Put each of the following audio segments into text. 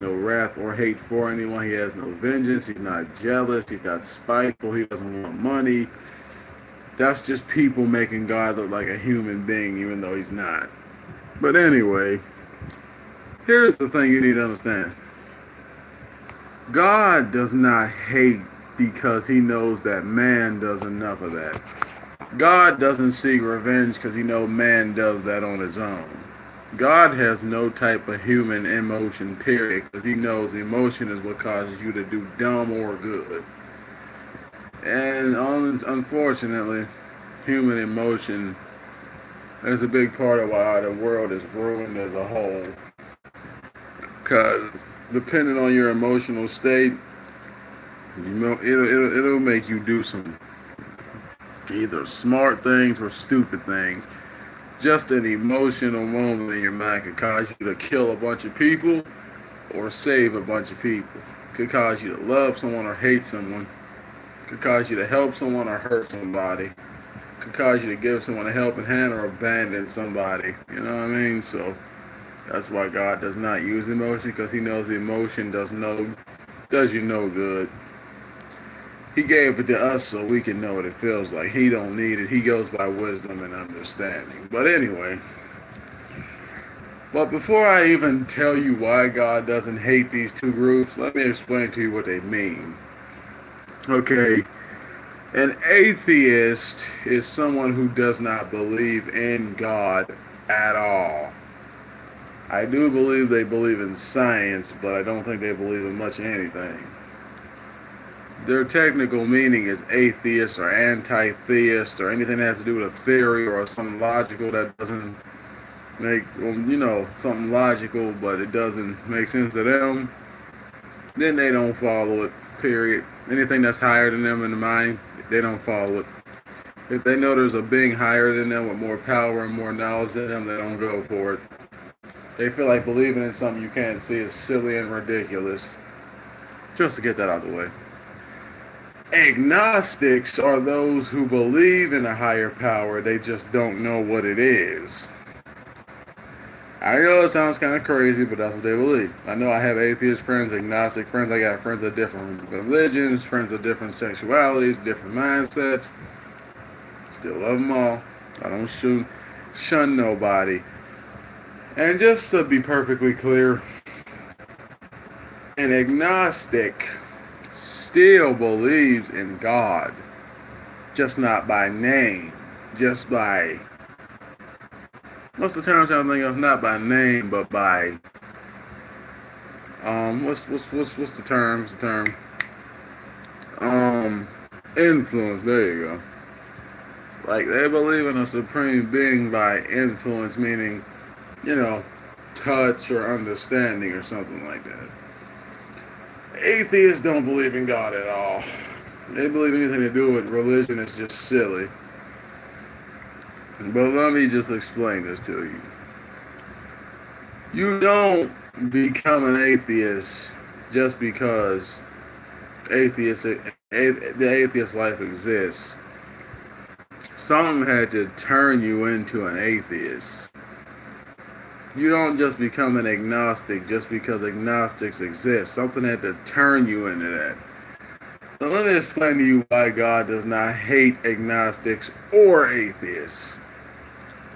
no wrath or hate for anyone. He has no vengeance. He's not jealous. He's not spiteful. He doesn't want money. That's just people making God look like a human being, even though he's not. But anyway, here's the thing you need to understand. God does not hate because he knows that man does enough of that. God doesn't seek revenge because he knows man does that on its own. God has no type of human emotion, period, because he knows emotion is what causes you to do dumb or good. And unfortunately, human emotion is a big part of why the world is ruined as a whole. Because depending on your emotional state, it'll make you do some either smart things or stupid things. Just an emotional moment in your mind could cause you to kill a bunch of people or save a bunch of people. Could cause you to love someone or hate someone. Could cause you to help someone or hurt somebody. Could cause you to give someone a helping hand or abandon somebody. You know what I mean? So that's why God does not use emotion, because he knows the emotion does you no good. He gave it to us so we can know what it feels like. He don't need it. He goes by wisdom and understanding. But anyway, before I even tell you why God doesn't hate these two groups, let me explain to you what they mean. Okay, an atheist is someone who does not believe in God at all. I do believe they believe in science, but I don't think they believe in much anything. Their technical meaning is atheist or anti-theist or anything that has to do with a theory or something logical that doesn't make, something logical, but it doesn't make sense to them. Then they don't follow it, period. Anything that's higher than them in the mind, they don't follow it. If they know there's a being higher than them with more power and more knowledge than them, they don't go for it. They feel like believing in something you can't see is silly and ridiculous. Just to get that out of the way. Agnostics are those who believe in a higher power, they just don't know what it is. I know it sounds kind of crazy, but that's what they believe. I know I have atheist friends, agnostic friends, I got friends of different religions, friends of different sexualities, different mindsets. Still love them all. I don't shun nobody. And just to be perfectly clear, an agnostic still believes in God, just not by name, just by, what's the term I'm trying to think of? Not by name, but by, what's the term? What's the term? Influence. There you go. Like, they believe in a supreme being by influence, meaning, touch or understanding or something like that. Atheists don't believe in God at all. They believe anything to do with religion is just silly. But let me just explain this to you. You don't become an atheist just because the atheist life exists. Something had to turn you into an atheist. You don't just become an agnostic just because agnostics exist. Something had to turn you into that. So let me explain to you why God does not hate agnostics or atheists.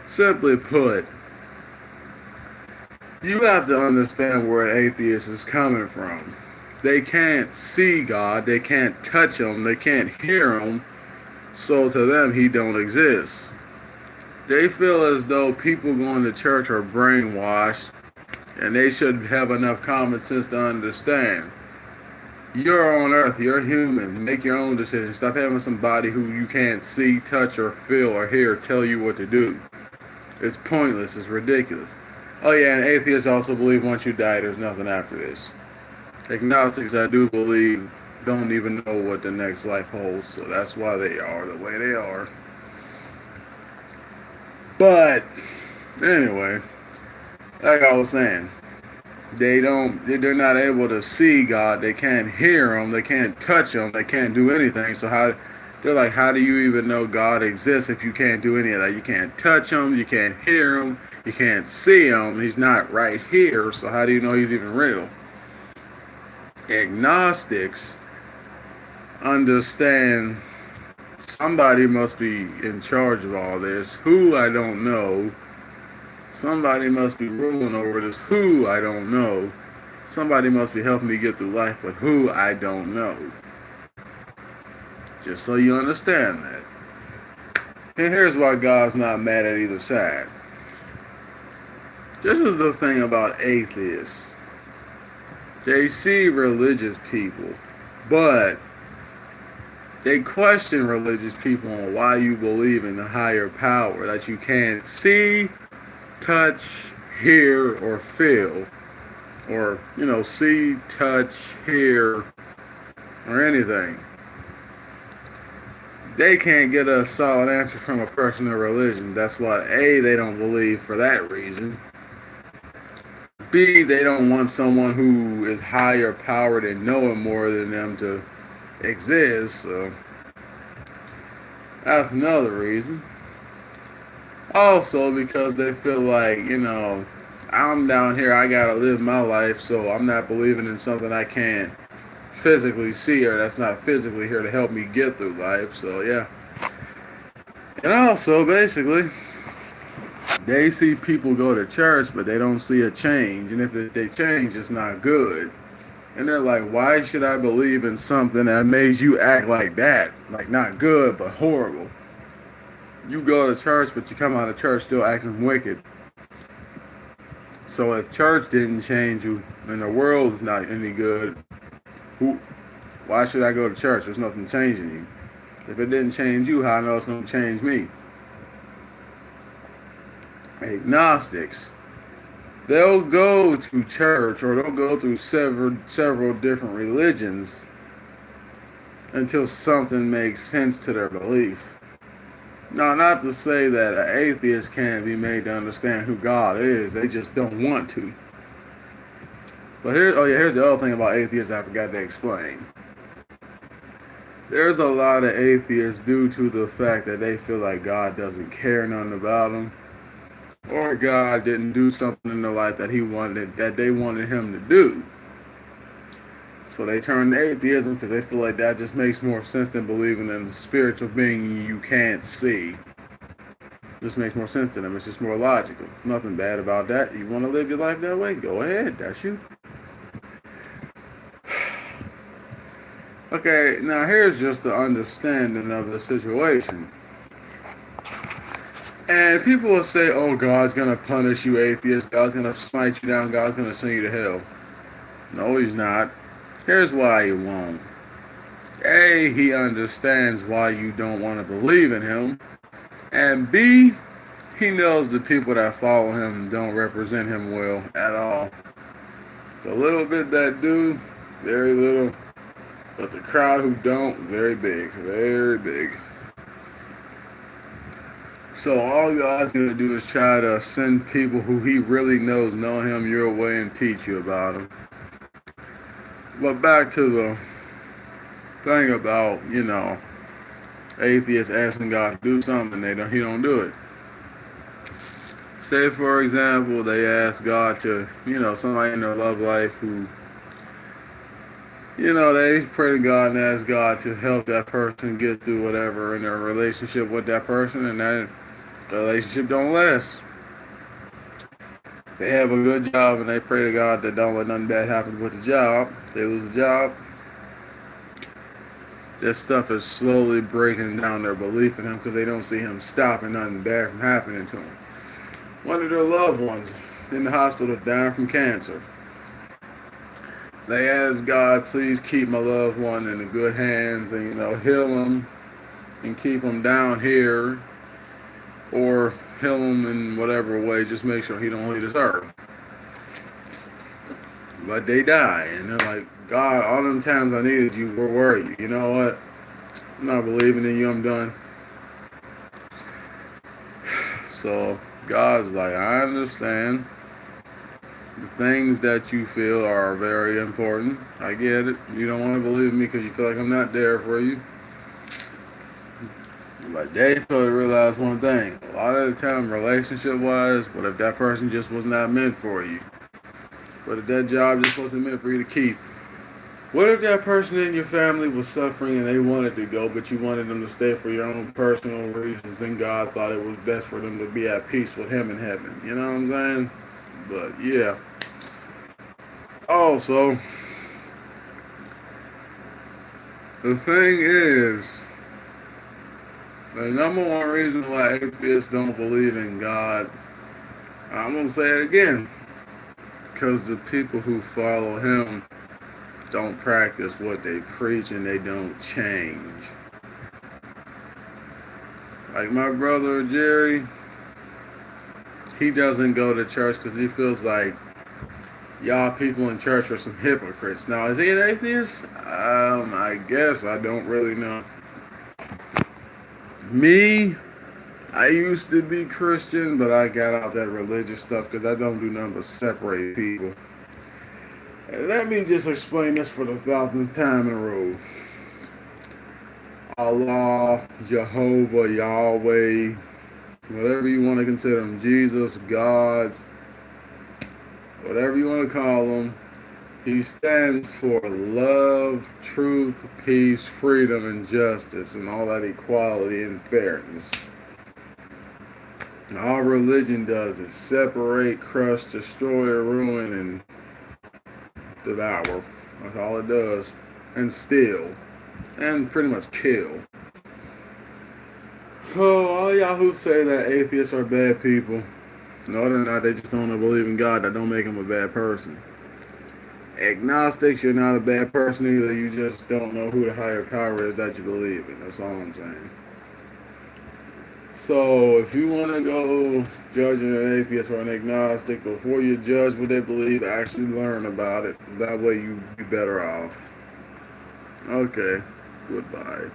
Simply put, you have to understand where an atheist is coming from. They can't see God, they can't touch him, they can't hear him, so to them he don't exist. They feel as though people going to church are brainwashed and they should have enough common sense to understand. You're on earth, you're human, make your own decisions. Stop having somebody who you can't see, touch, or feel, or hear tell you what to do. It's pointless, it's ridiculous. Oh yeah, and atheists also believe once you die there's nothing after this. Agnostics, I do believe, don't even know what the next life holds, so that's why they are the way they are. But anyway, like I was saying, they're not able to see God, they can't hear him, they can't touch him, they can't do anything. So how do you even know God exists if you can't do any of that? You can't touch him, you can't hear him, you can't see him, he's not right here, so how do you know he's even real? Agnostics understand somebody must be in charge of all this. Who, I don't know. Somebody must be ruling over this. Who, I don't know. Somebody must be helping me get through life, but who, I don't know. Just so you understand that. And here's why God's not mad at either side. This is the thing about atheists. They see religious people, but they question religious people on why you believe in a higher power that you can't see, touch, hear, or feel. Or, see, touch, hear, or anything. They can't get a solid answer from a person of religion. That's why, A, they don't believe for that reason. B, they don't want someone who is higher powered and knowing more than them to exist. So that's another reason. Also, because they feel like, I'm down here, I gotta live my life, so I'm not believing in something I can't physically see or that's not physically here to help me get through life. So yeah. And also, basically, they see people go to church, but they don't see a change. And if they change, it's not good. And they're like, why should I believe in something that made you act like that? Like, not good, but horrible. You go to church, but you come out of church still acting wicked. So if church didn't change you and the world is not any good, why should I go to church? There's nothing changing you. If it didn't change you, how I know it's going to change me? Agnostics, they'll go to church or they'll go through several different religions until something makes sense to their belief. Now, not to say that an atheist can't be made to understand who God is. They just don't want to. But here's the other thing about atheists I forgot to explain. There's a lot of atheists due to the fact that they feel like God doesn't care nothing about them, or God didn't do something in their life that they wanted Him to do. So they turn to atheism because they feel like that just makes more sense than believing in a spiritual being you can't see. Just makes more sense to them. It's just more logical. Nothing bad about that. You want to live your life that way? Go ahead. That's you. Okay, now here's just the understanding of the situation. And people will say, oh, God's going to punish you, atheists. God's going to smite you down. God's going to send you to hell. No, He's not. Here's why He won't. A, He understands why you don't want to believe in Him. And B, He knows the people that follow Him don't represent Him well at all. The little bit that do, very little. But the crowd who don't, very big. Very big. So all God's going to do is try to send people who He really knows know Him your way and teach you about Him. But back to the thing about, atheists asking God to do something and He don't do it. Say, for example, they ask God to, somebody in their love life who, they pray to God and ask God to help that person get through whatever in their relationship with that person, and that relationship don't last. They have a good job and they pray to God that don't let nothing bad happen with the job. They lose the job. This stuff is slowly breaking down their belief in Him because they don't see Him stopping nothing bad from happening to them. One of their loved ones in the hospital dying from cancer. They ask God, please keep my loved one in the good hands and, heal him and keep him down here, or heal him in whatever way, just make sure he don't leave this earth. But they die, and they're like, God, all them times I needed you, where were you? You know what? I'm not believing in you, I'm done. So God's like, I understand. The things that you feel are very important. I get it. You don't want to believe me because you feel like I'm not there for you. But they fail to realize one thing. A lot of the time, relationship-wise, what if that person just was not meant for you? What if that job just wasn't meant for you to keep? What if that person in your family was suffering and they wanted to go, but you wanted them to stay for your own personal reasons, and God thought it was best for them to be at peace with Him in heaven? You know what I'm saying? But yeah. Also, the thing is, the number one reason why atheists don't believe in God, I'm going to say it again, because the people who follow Him don't practice what they preach and they don't change. Like my brother Jerry, he doesn't go to church because he feels like y'all people in church are some hypocrites. Now, is he an atheist? I guess. I don't really know. Me, I used to be Christian, but I got out that religious stuff because I don't do nothing but separate people. And let me just explain this for the thousandth time in a row. Allah, Jehovah, Yahweh, whatever you want to consider him, Jesus, God, whatever you want to call him, he stands for love, truth, peace, freedom, and justice, and all that equality and fairness. And all religion does is separate, crush, destroy, ruin, and devour. That's all it does. And steal. And pretty much kill. Oh, all y'all who say that atheists are bad people, no, they're not. They just don't believe in God. That don't make them a bad person. Agnostics, you're not a bad person either. You just don't know who the higher power is that you believe in. That's all I'm saying. So, if you want to go judging an atheist or an agnostic, before you judge what they believe, actually learn about it. That way you'd be better off. Okay, goodbye.